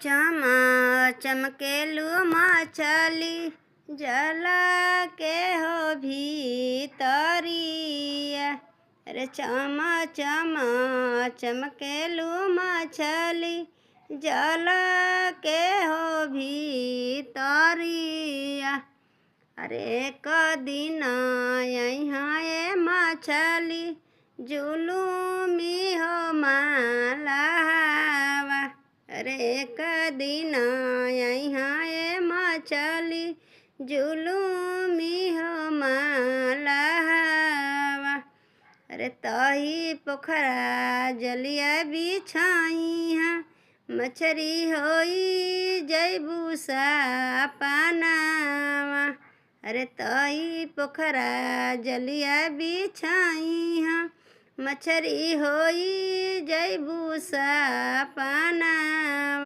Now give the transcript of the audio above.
चमा चमकेलू मछली जल के हो भीतरिया रे चमा चमा चमकेलू मछली जल के हो भीतरिया अरे कदिन यहाँ ये मछली जुलूमी हो मालावा अरे कदिन यहाँ ये मछली जुलूमी हो मालावा अरे तही पोखरा जलिया बिछाइहा मछरी होई जैबू सापनावा अरे तही पोखरा जलिया बिछाइहा मछरी होई जैबू सापनावा।